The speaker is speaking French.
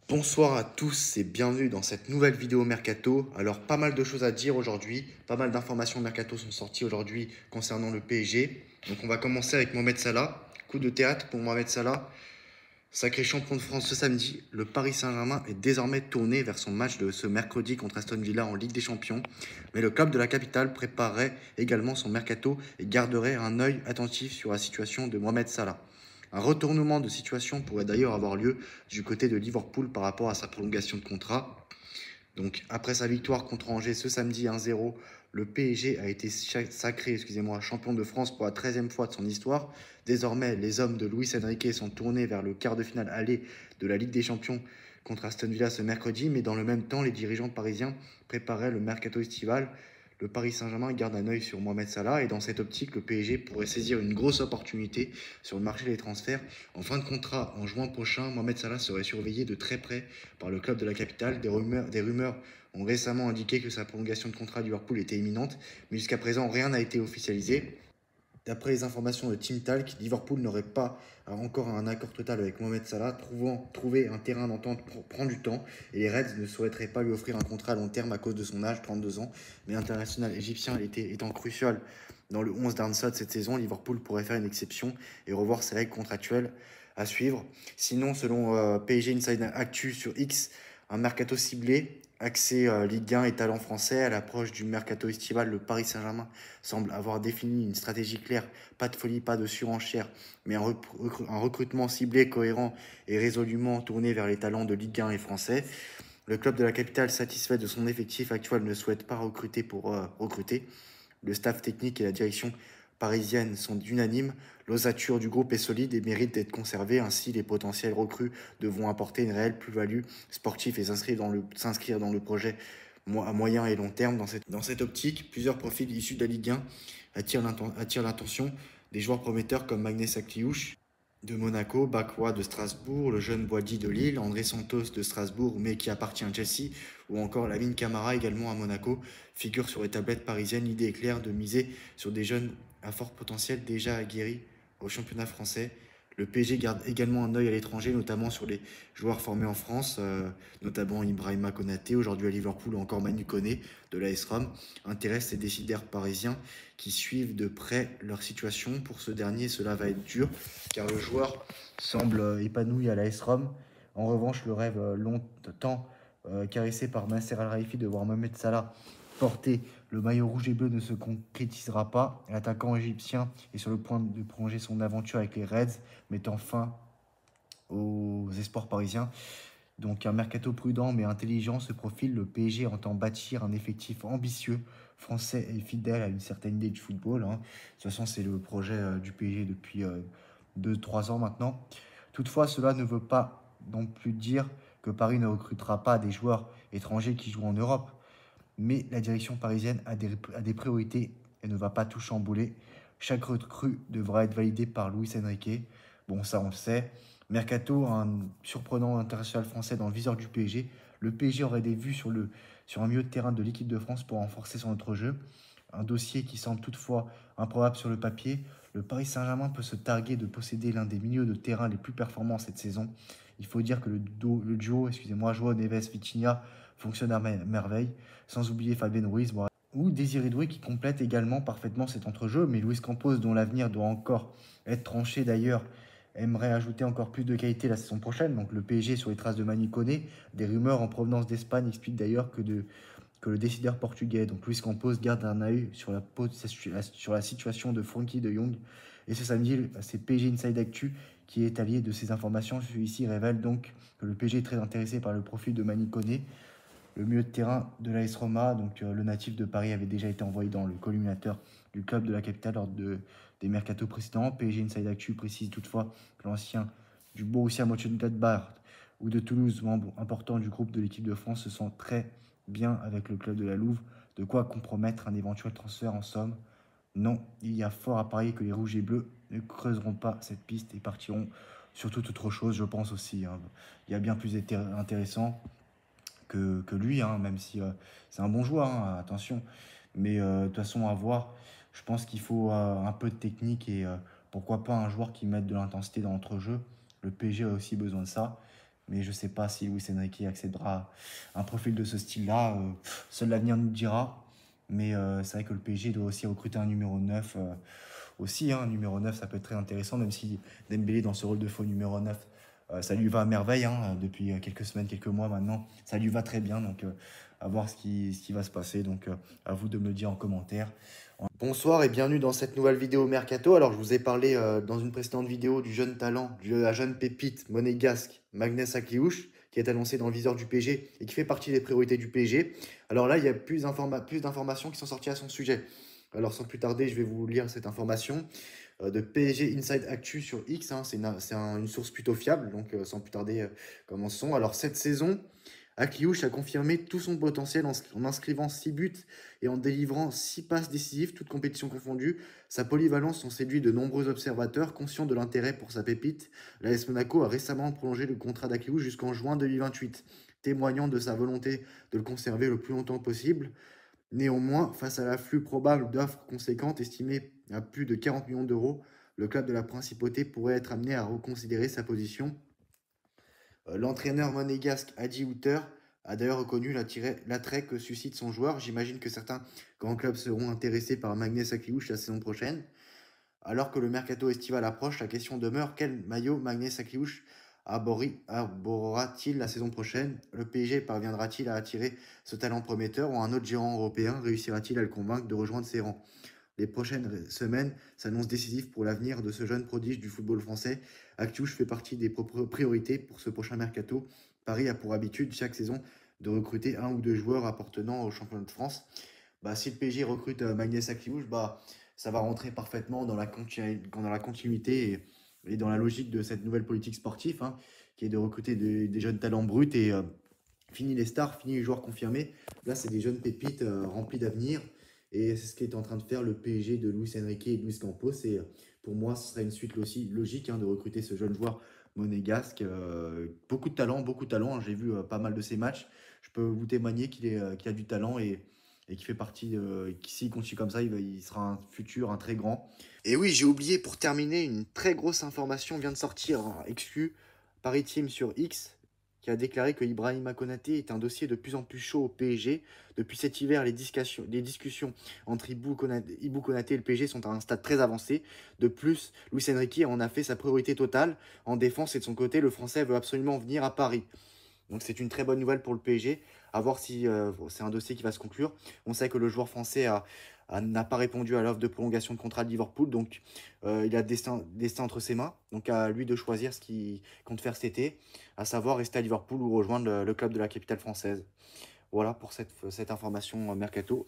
Bonsoir à tous et bienvenue dans cette nouvelle vidéo Mercato. Alors pas mal de choses à dire aujourd'hui, pas mal d'informations Mercato sont sorties aujourd'hui concernant le PSG. Donc on va commencer avec Mohamed Salah. Coup de théâtre pour Mohamed Salah, sacré champion de France ce samedi. Le Paris Saint-Germain est désormais tourné vers son match de ce mercredi contre Aston Villa en Ligue des Champions. Mais le club de la capitale préparerait également son Mercato et garderait un œil attentif sur la situation de Mohamed Salah. Un retournement de situation pourrait d'ailleurs avoir lieu du côté de Liverpool par rapport à sa prolongation de contrat. Donc, après sa victoire contre Angers ce samedi 1-0, le PSG a été sacré champion de France pour la 13e fois de son histoire. Désormais, les hommes de Luis Enrique sont tournés vers le quart de finale aller de la Ligue des Champions contre Aston Villa ce mercredi, mais dans le même temps, les dirigeants parisiens préparaient le mercato estival. Le Paris Saint-Germain garde un œil sur Mohamed Salah et dans cette optique, le PSG pourrait saisir une grosse opportunité sur le marché des transferts. En fin de contrat, en juin prochain, Mohamed Salah serait surveillé de très près par le club de la capitale. Des rumeurs ont récemment indiqué que sa prolongation de contrat à Liverpool était imminente, mais jusqu'à présent, rien n'a été officialisé. D'après les informations de Team Talk, Liverpool n'aurait pas encore un accord total avec Mohamed Salah. Trouver un terrain d'entente prend du temps et les Reds ne souhaiteraient pas lui offrir un contrat à long terme à cause de son âge, 32 ans. Mais l'international égyptien étant crucial dans le 11 d'Arnsad cette saison, Liverpool pourrait faire une exception et revoir ses règles contractuelles à suivre. Sinon, selon PSG Inside Actu sur X, un mercato ciblé, axé Ligue 1 et talent français. À l'approche du mercato estival, le Paris Saint-Germain semble avoir défini une stratégie claire, pas de folie, pas de surenchère, mais un recrutement ciblé, cohérent et résolument tourné vers les talents de Ligue 1 et français. Le club de la capitale, satisfait de son effectif actuel, ne souhaite pas recruter pour recruter. Le staff technique et la direction parisienne sont unanimes. L'ossature du groupe est solide et mérite d'être conservée. Ainsi, les potentiels recrues devront apporter une réelle plus-value sportive et s'inscrire dans le projet à moyen et long terme. Dans cette optique, plusieurs profils issus de la Ligue 1 attirent l'attention des joueurs prometteurs comme Magnès Akliouche de Monaco, Bakwa de Strasbourg, le jeune Boadi de Lille, André Santos de Strasbourg, mais qui appartient à Chelsea, ou encore Lamine Camara également à Monaco, figure sur les tablettes parisiennes. L'idée est claire de miser sur des jeunes à fort potentiel déjà aguerris au championnat français. Le PSG garde également un œil à l'étranger, notamment sur les joueurs formés en France, notamment Ibrahima Konaté, aujourd'hui à Liverpool, ou encore Manu Koné de l'AS Rome, intéresse les décideurs parisiens qui suivent de près leur situation. Pour ce dernier, cela va être dur, car le joueur semble épanoui à l'AS Rome. En revanche, le rêve longtemps caressé par Nasser Al-Khelaifi de voir Mohamed Salah porter le maillot rouge et bleu ne se concrétisera pas. L'attaquant égyptien est sur le point de prolonger son aventure avec les Reds, mettant fin aux espoirs parisiens. Donc un mercato prudent mais intelligent se profile. Le PSG entend bâtir un effectif ambitieux, français et fidèle à une certaine idée du football. De toute façon, c'est le projet du PSG depuis 2-3 ans maintenant. Toutefois, cela ne veut pas non plus dire que Paris ne recrutera pas des joueurs étrangers qui jouent en Europe. Mais la direction parisienne a des priorités et ne va pas tout chambouler. Chaque recrue devra être validée par Luis Enrique. Bon, ça on le sait. Mercato, un surprenant international français dans le viseur du PSG. Le PSG aurait des vues sur un milieu de terrain de l'équipe de France pour renforcer son autre jeu. Un dossier qui semble toutefois improbable sur le papier. Le Paris Saint-Germain peut se targuer de posséder l'un des milieux de terrain les plus performants cette saison. Il faut dire que le duo, Joao Neves-Vitinha fonctionne à merveille. Sans oublier Fabien Ruiz ou Désiré Doué qui complète également parfaitement cet entrejeu. Mais Luis Campos, dont l'avenir doit encore être tranché d'ailleurs, aimerait ajouter encore plus de qualité la saison prochaine. Donc le PSG sur les traces de Manu Koné. Des rumeurs en provenance d'Espagne expliquent d'ailleurs que le décideur portugais, donc Luis Campos, garde un œil sur la situation de Frankie de Jong. Et ce samedi, c'est PSG Inside Actu qui est allié de ces informations. Celui-ci révèle donc que le PSG est très intéressé par le profil de Manu Koné, le milieu de terrain de l'AS Roma. Donc le natif de Paris avait déjà été envoyé dans le collimateur du club de la capitale lors des mercatos précédents. PSG Inside Actu précise toutefois que l'ancien du Borussia Mönchengladbach ou de Toulouse, membre important du groupe de l'équipe de France, se sent très bien avec le club de la Louve, de quoi compromettre un éventuel transfert en somme. Non, il y a fort à parier que les Rouges et Bleus ne creuseront pas cette piste et partiront sur toute autre chose, je pense aussi. Il y a bien plus intéressant que lui, même si c'est un bon joueur, attention. Mais de toute façon, à voir, je pense qu'il faut un peu de technique et pourquoi pas un joueur qui mette de l'intensité dans l'entrejeu. Le PSG a aussi besoin de ça. Mais je ne sais pas si Luis Enrique accédera à un profil de ce style-là. Seul l'avenir nous le dira. Mais c'est vrai que le PSG doit aussi recruter un numéro 9 aussi. Un numéro 9, ça peut être très intéressant, même si Dembélé, dans ce rôle de faux numéro 9, ça lui va à merveille depuis quelques semaines, quelques mois maintenant. Ça lui va très bien. Donc, à voir ce qui va se passer. Donc, à vous de me le dire en commentaire. Bonsoir et bienvenue dans cette nouvelle vidéo Mercato. Alors, je vous ai parlé dans une précédente vidéo du jeune talent, de la jeune pépite monégasque Magnès Akliouche, qui est annoncé dans le viseur du PSG et qui fait partie des priorités du PSG. Alors là, il y a plus d'informations qui sont sorties à son sujet. Alors, sans plus tarder, je vais vous lire cette information de PSG Inside Actu sur X. C'est une source plutôt fiable, donc sans plus tarder, commençons. Alors, cette saison, Akliouche a confirmé tout son potentiel en inscrivant 6 buts et en délivrant 6 passes décisives, toutes compétitions confondues. Sa polyvalence en séduit de nombreux observateurs, conscients de l'intérêt pour sa pépite. L'AS Monaco a récemment prolongé le contrat d'Akliouche jusqu'en juin 2028, témoignant de sa volonté de le conserver le plus longtemps possible. Néanmoins, face à l'afflux probable d'offres conséquentes estimées à plus de 40 millions d'euros, le club de la Principauté pourrait être amené à reconsidérer sa position. L'entraîneur monégasque Adi Hütter a d'ailleurs reconnu l'attrait que suscite son joueur. J'imagine que certains grands clubs seront intéressés par Magnès Akliouche la saison prochaine. Alors que le mercato estival approche, la question demeure: quel maillot Magnès Akliouche arborera-t-il la saison prochaine? Le PSG parviendra-t-il à attirer ce talent prometteur, ou un autre géant européen réussira-t-il à le convaincre de rejoindre ses rangs? Les prochaines semaines s'annoncent décisives pour l'avenir de ce jeune prodige du football français. Akliouche fait partie des priorités pour ce prochain mercato. Paris a pour habitude chaque saison de recruter un ou deux joueurs appartenant au championnat de France. Si le PSG recrute Magnès Akliouche, ça va rentrer parfaitement dans la continuité et dans la logique de cette nouvelle politique sportive, qui est de recruter des jeunes talents bruts et fini les stars, fini les joueurs confirmés. Là, c'est des jeunes pépites remplis d'avenir. Et c'est ce qu'est en train de faire le PSG de Luis Enrique et de Luis Campos. Et pour moi, ce serait une suite aussi logique de recruter ce jeune joueur monégasque. Beaucoup de talent, beaucoup de talent. J'ai vu pas mal de ses matchs. Je peux vous témoigner qu'il a du talent et qui fait partie, s'il continue comme ça, il sera un futur, un très grand. Et oui, j'ai oublié pour terminer, une très grosse information vient de sortir, exclue Paris Team sur X, qui a déclaré que Ibrahima Konaté est un dossier de plus en plus chaud au PSG. Depuis cet hiver, les discussions entre Ibou Konaté et le PSG sont à un stade très avancé. De plus, Luis Enrique en a fait sa priorité totale en défense et de son côté, le Français veut absolument venir à Paris. Donc c'est une très bonne nouvelle pour le PSG. À voir si c'est un dossier qui va se conclure. On sait que le joueur français n'a pas répondu à l'offre de prolongation de contrat de Liverpool. Donc il a destin entre ses mains. Donc à lui de choisir ce qu'il compte faire cet été. À savoir rester à Liverpool ou rejoindre le club de la capitale française. Voilà pour cette information mercato.